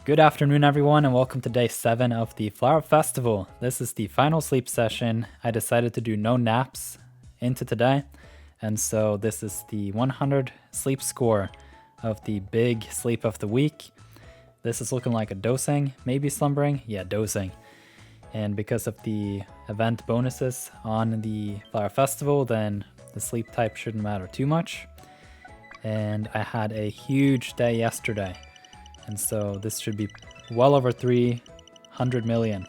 Good afternoon, everyone, and welcome to day 7 of the Flower Festival. This is the final sleep session. I decided to do no naps into today, and so this is the 100 sleep score of the big sleep of the week. This is looking like a dosing, maybe slumbering? Yeah, dosing. And because of the event bonuses on the Flower Festival, then the sleep type shouldn't matter too much. And I had a huge day yesterday. And so this should be well over 300 million.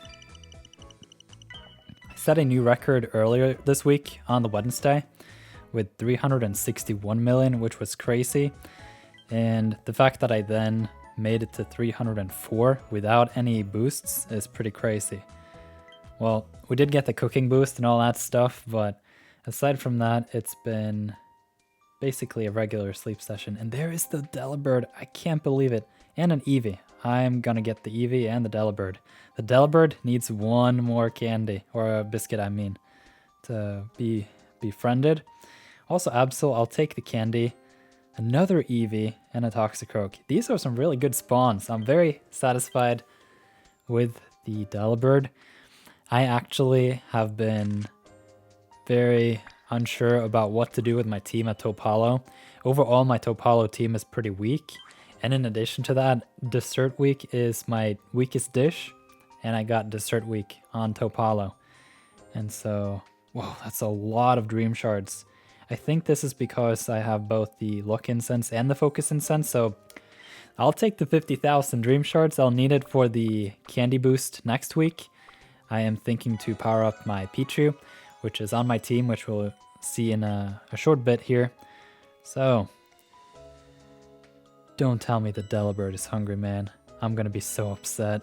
I set a new record earlier this week on the Wednesday with 361 million, which was crazy. And the fact that I then made it to 304 without any boosts is pretty crazy. Well, we did get the cooking boost and all that stuff, but aside from that, it's been basically a regular sleep session. And there is the Delibird. I can't believe it. And an Eevee. I'm gonna get the Eevee and the Delibird. The Delibird needs one more candy, or a biscuit I mean, to be befriended. Also Absol, I'll take the candy. Another Eevee and a Toxicroak. These are some really good spawns. I'm very satisfied with the Delibird. I actually have been very unsure about what to do with my team at Taupe Hollow. Overall, my Taupe Hollow team is pretty weak. And in addition to that, Dessert Week is my weakest dish, and I got Dessert Week on Taupe Hollow. And so, whoa, that's a lot of Dream Shards. I think this is because I have both the Luck Incense and the Focus Incense, so I'll take the 50,000 Dream Shards. I'll need it for the Candy Boost next week. I am thinking to power up my Pichu, which is on my team, which we'll see in a short bit here. So, don't tell me the Delibird is hungry, man. I'm gonna be so upset.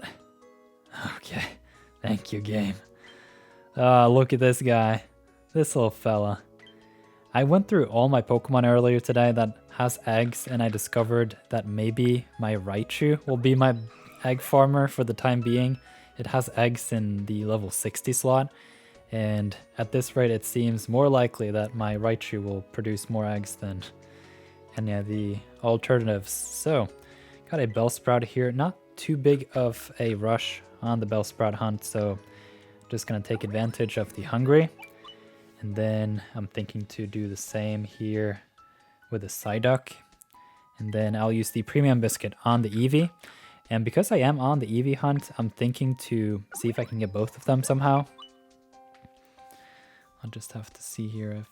Okay, thank you, game. Look at this guy. This little fella. I went through all my Pokemon earlier today that has eggs, and I discovered that maybe my Raichu will be my egg farmer for the time being. It has eggs in the level 60 slot, and at this rate it seems more likely that my Raichu will produce more eggs than any of the alternatives. So, got a Bellsprout here. Not too big of a rush on the Bellsprout hunt, so just gonna take advantage of the hungry. And then I'm thinking to do the same here with the Psyduck. And then I'll use the Premium Biscuit on the Eevee. And because I am on the Eevee hunt, I'm thinking to see if I can get both of them somehow. I'll just have to see here if...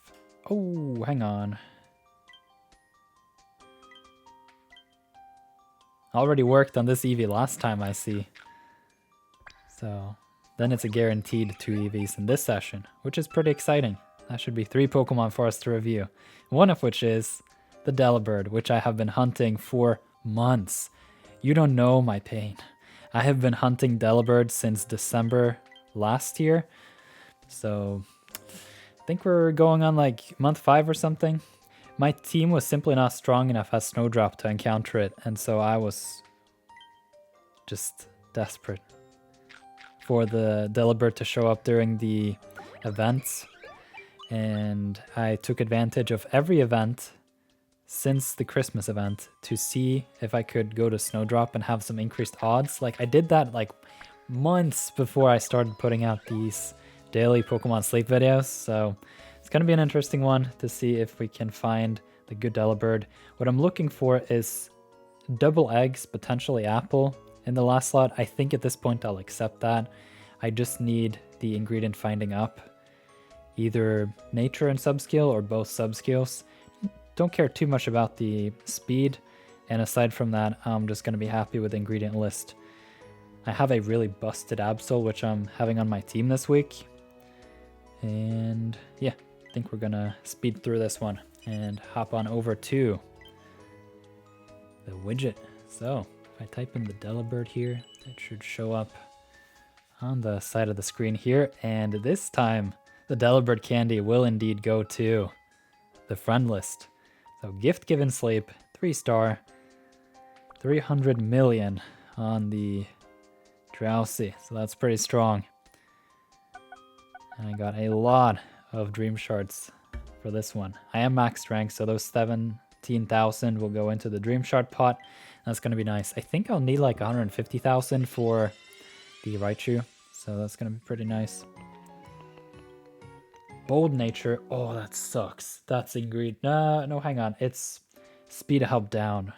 Oh, hang on. Already worked on this Eevee last time, I see. So then it's a guaranteed 2 Eevees in this session, which is pretty exciting. That should be 3 Pokemon for us to review. One of which is the Delibird, which I have been hunting for months. You don't know my pain. I have been hunting Delibird since December last year. So I think we're going on like month 5 or something. My team was simply not strong enough as Snowdrop to encounter it, and so I was just desperate for the Delibird to show up during the events. And I took advantage of every event since the Christmas event to see if I could go to Snowdrop and have some increased odds. Like, I did that like months before I started putting out these daily Pokemon sleep videos, so it's going to be an interesting one to see if we can find the good Delibird. What I'm looking for is double eggs, potentially apple, in the last slot. I think at this point I'll accept that. I just need the ingredient finding up. Either nature and subskill or both subskills. Don't care too much about the speed, and aside from that, I'm just going to be happy with the ingredient list. I have a really busted Absol, which I'm having on my team this week. And yeah, I think we're gonna speed through this one and hop on over to the widget. So if I type in the Delibird here, it should show up on the side of the screen here. And this time, the Delibird candy will indeed go to the friend list. So gift given sleep, 3-star, 300 million on the Drowsy. So that's pretty strong. And I got a lot of Dream Shards for this one. I am max rank, so those 17,000 will go into the Dream Shard pot. That's going to be nice. I think I'll need like 150,000 for the Raichu. So that's going to be pretty nice. Bold Nature. Oh, that sucks. That's ingredient. No, hang on. It's speed help down.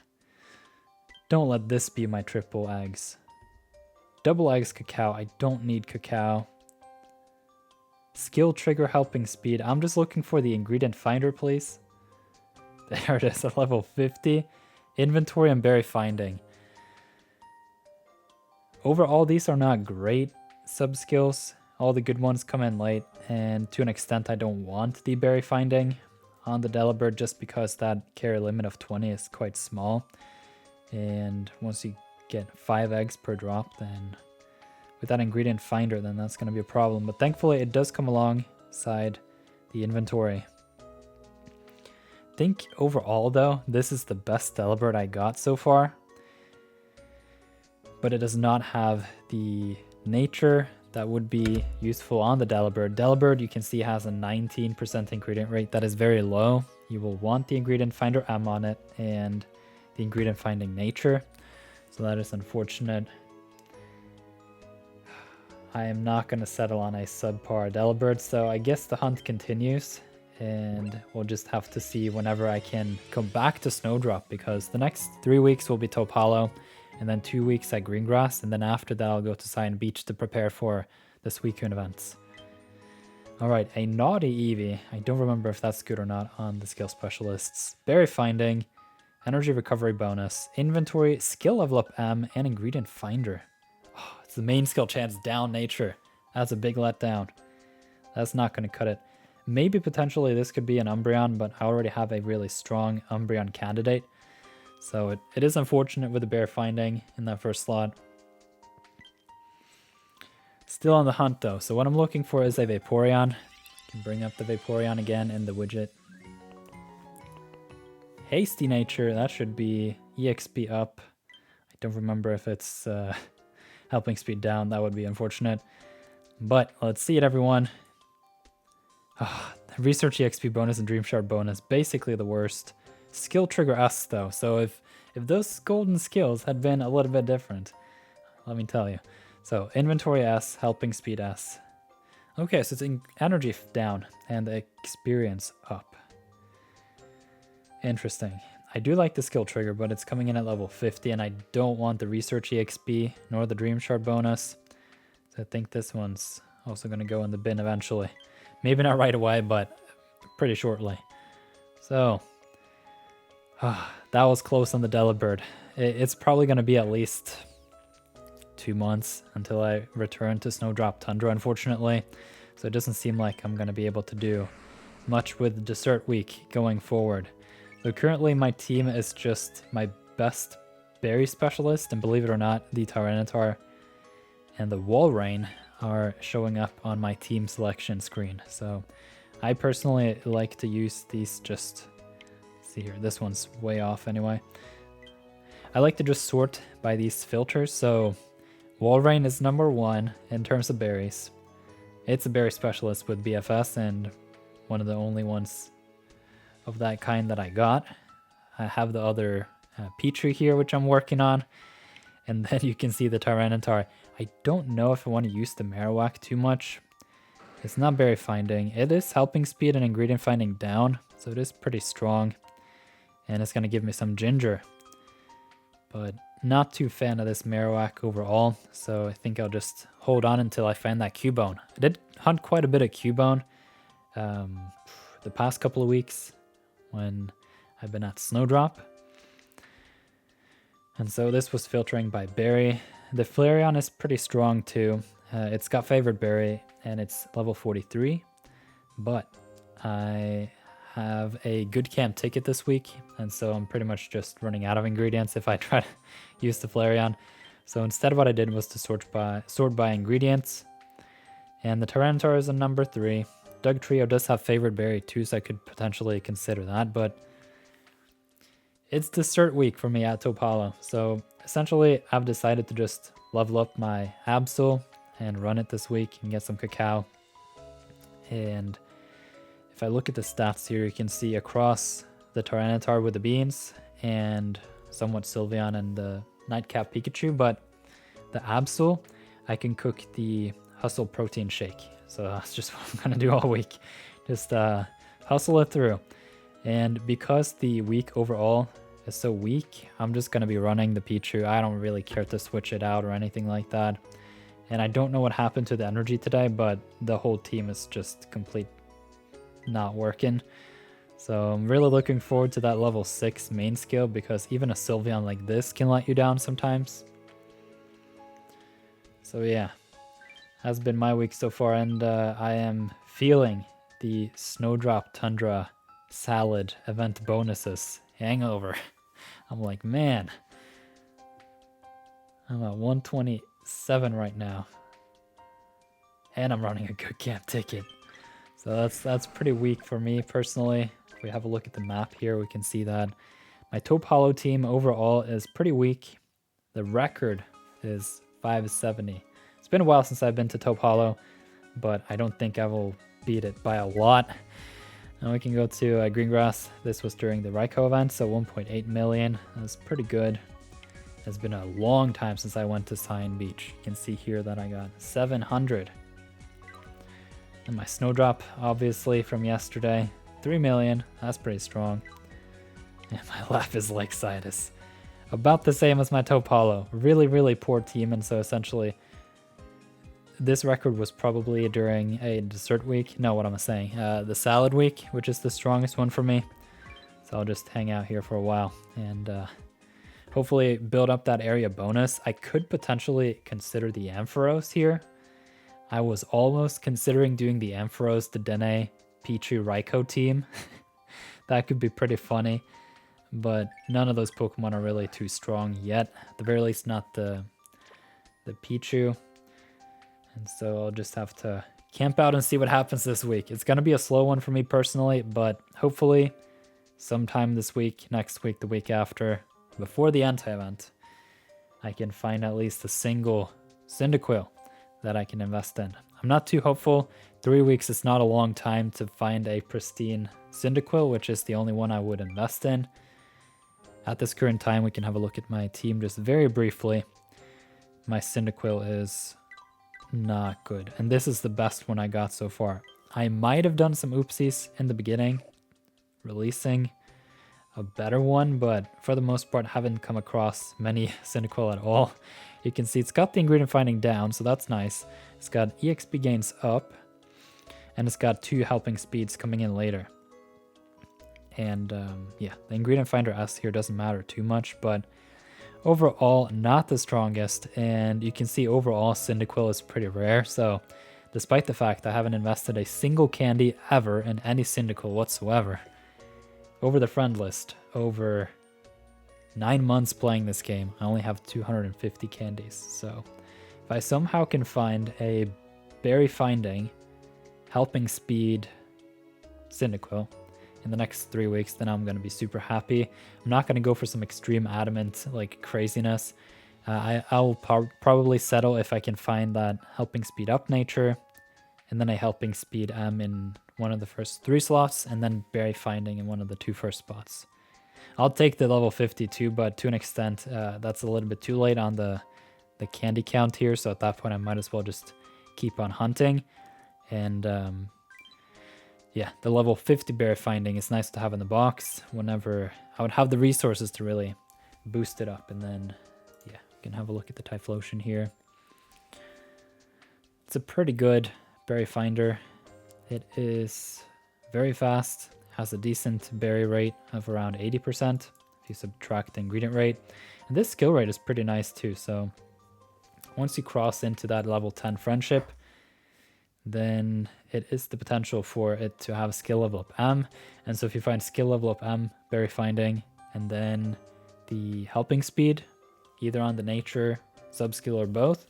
Don't let this be my triple eggs. Double eggs cacao. I don't need cacao. Skill trigger helping speed. I'm just looking for the ingredient finder, please. There it is at level 50. Inventory and berry finding. Overall, these are not great sub-skills. All the good ones come in late, and to an extent I don't want the berry finding on the Delibird just because that carry limit of 20 is quite small. And once you get 5 eggs per drop, then with that ingredient finder, then that's going to be a problem. But thankfully it does come alongside the inventory. I think overall though, this is the best Delibird I got so far. But it does not have the nature that would be useful on the Delibird. Delibird, you can see, has a 19% ingredient rate. That is very low. You will want the ingredient finder M on it and the ingredient finding nature. So that is unfortunate. I am not going to settle on a subpar Delibird, so I guess the hunt continues. And we'll just have to see whenever I can come back to Snowdrop, because the next 3 weeks will be Taupe Hollow, and then 2 weeks at Greengrass, and then after that I'll go to Cyan Beach to prepare for the Suicune events. Alright, a naughty Eevee. I don't remember if that's good or not on the skill specialists. Berry finding, energy recovery bonus, inventory, skill level up M, and ingredient finder. Oh, it's the main skill chance down nature. That's a big letdown. That's not going to cut it. Maybe potentially this could be an Umbreon, but I already have a really strong Umbreon candidate. So it is unfortunate with the bear finding in that first slot. Still on the hunt though, so what I'm looking for is a Vaporeon. I can bring up the Vaporeon again in the widget. Hasty Nature, that should be EXP up. I don't remember if it's helping speed down. That would be unfortunate. But let's see it, everyone. Research EXP bonus and Dream Shard bonus, basically the worst. Skill trigger S though, so if those golden skills had been a little bit different, let me tell you. So inventory S, helping speed S. Okay, so it's energy down and experience up. Interesting. I do like the skill trigger, but it's coming in at level 50, and I don't want the research EXP nor the Dream Shard bonus. So I think this one's also going to go in the bin eventually. Maybe not right away, but pretty shortly. So, that was close on the Delibird. It's probably going to be at least 2 months until I return to Snowdrop Tundra, unfortunately. So it doesn't seem like I'm going to be able to do much with Dessert Week going forward. So currently my team is just my best berry specialist, and believe it or not, the Tyranitar and the Walrein are showing up on my team selection screen. So I personally like to use these just, see here, this one's way off anyway. I like to just sort by these filters. So Walrein is number 1 in terms of berries. It's a berry specialist with BFS and one of the only ones of that kind that I got. I have the other Petrie here, which I'm working on. And then you can see the Tyranitar. I don't know if I want to use the Marowak too much. It's not berry finding. It is helping speed and ingredient finding down, so it is pretty strong. And it's going to give me some ginger. But not too fan of this Marowak overall, so I think I'll just hold on until I find that Cubone. I did hunt quite a bit of Cubone the past couple of weeks when I've been at Snowdrop. And so this was filtering by berry. The Flareon is pretty strong too. It's got favorite berry and it's level 43, but I have a good camp ticket this week, and so I'm pretty much just running out of ingredients if I try to use the Flareon. So instead what I did was to sort by ingredients, and the Tyranitar is a number 3. Doug Trio does have favorite berry too, so I could potentially consider that, but it's Dessert Week for me at Taupe Hollow. So essentially I've decided to just level up my Absol and run it this week and get some cacao. And if I look at the stats here, you can see across the Tyranitar with the beans and somewhat Sylveon and the Nightcap Pikachu, but the Absol, I can cook the Hustle Protein Shake. So that's just what I'm going to do all week. Just hustle it through. And because the week overall is so weak, I'm just going to be running the Pichu. I don't really care to switch it out or anything like that. And I don't know what happened to the energy today, but the whole team is just complete not working. So I'm really looking forward to that level 6 main skill, because even a Sylveon like this can let you down sometimes. So yeah, has been my week so far, and I am feeling the Snowdrop Tundra Salad event bonuses hangover. I'm like, man, I'm at 127 right now, and I'm running a good camp ticket. So that's pretty weak for me personally. If we have a look at the map here, we can see that my Taupe Hollow team overall is pretty weak. The record is 570. It's been a while since I've been to Taupe Hollow, but I don't think I will beat it by a lot. Now we can go to Greengrass. This was during the Raikou event, so 1.8 million. That's pretty good. It's been a long time since I went to Cyan Beach. You can see here that I got 700. And my Snowdrop, obviously, from yesterday, 3 million. That's pretty strong. And my Lapis Lakesitis, about the same as my Taupe Hollow. Really, really poor team, and so essentially this record was probably during a dessert week. No, what am I saying? The salad week, which is the strongest one for me. So I'll just hang out here for a while and hopefully build up that area bonus. I could potentially consider the Ampharos here. I was almost considering doing the Ampharos, the Dene, Pichu, Raikou team. That could be pretty funny, but none of those Pokemon are really too strong yet. At the very least, not the Pichu. And so I'll just have to camp out and see what happens this week. It's going to be a slow one for me personally, but hopefully sometime this week, next week, the week after, before the anti-event, I can find at least a single Cyndaquil that I can invest in. I'm not too hopeful. 3 weeks is not a long time to find a pristine Cyndaquil, which is the only one I would invest in. At this current time, we can have a look at my team just very briefly. My Cyndaquil is not good, and this is the best one I got so far. I might have done some oopsies in the beginning, releasing a better one, but for the most part, haven't come across many Cyndaquil at all. You can see it's got the ingredient finding down, so that's nice. It's got EXP gains up, and it's got 2 helping speeds coming in later. And yeah, the ingredient finder S here doesn't matter too much, but overall not the strongest. And you can see overall Cyndaquil is pretty rare, so despite the fact I haven't invested a single candy ever in any Cyndaquil whatsoever, over the friend list, over 9 months playing this game, I only have 250 candies. So if I somehow can find a berry finding, helping speed Cyndaquil in the next 3 weeks, then I'm going to be super happy. I'm not going to go for some extreme adamant like craziness. I'll probably settle if I can find that helping speed up nature, and then a helping speed M in one of the first 3 slots, and then berry finding in one of the 2 first spots. I'll take the level 52, but to an extent, that's a little bit too late on the candy count here, so at that point I might as well just keep on hunting. And yeah, the level 50 berry finding is nice to have in the box whenever I would have the resources to really boost it up. And then, yeah, you can have a look at the Typhlosion here. It's a pretty good berry finder. It is very fast, has a decent berry rate of around 80% if you subtract the ingredient rate. And this skill rate is pretty nice too. So once you cross into that level 10 friendship, then it is the potential for it to have skill level up M. And so if you find skill level up M, berry finding, and then the helping speed, either on the nature, subskill, or both,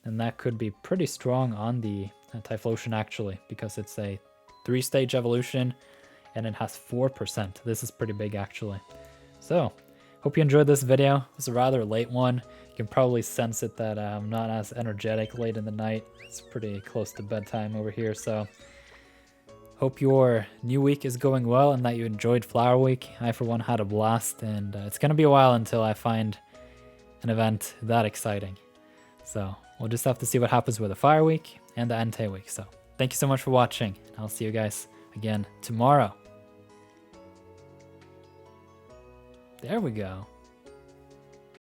then that could be pretty strong on the Typhlosion actually, because it's a 3-stage evolution and it has 4%. This is pretty big actually. So hope you enjoyed this video. It's a rather late one. You can probably sense it that I'm not as energetic late in the night. It's pretty close to bedtime over here. So Hope your new week is going well and that you enjoyed Flower Week. I, for one, had a blast, and it's going to be a while until I find an event that exciting. So we'll just have to see what happens with the Fire Week and the Entei Week. So thank you so much for watching. I'll see you guys again tomorrow. There we go.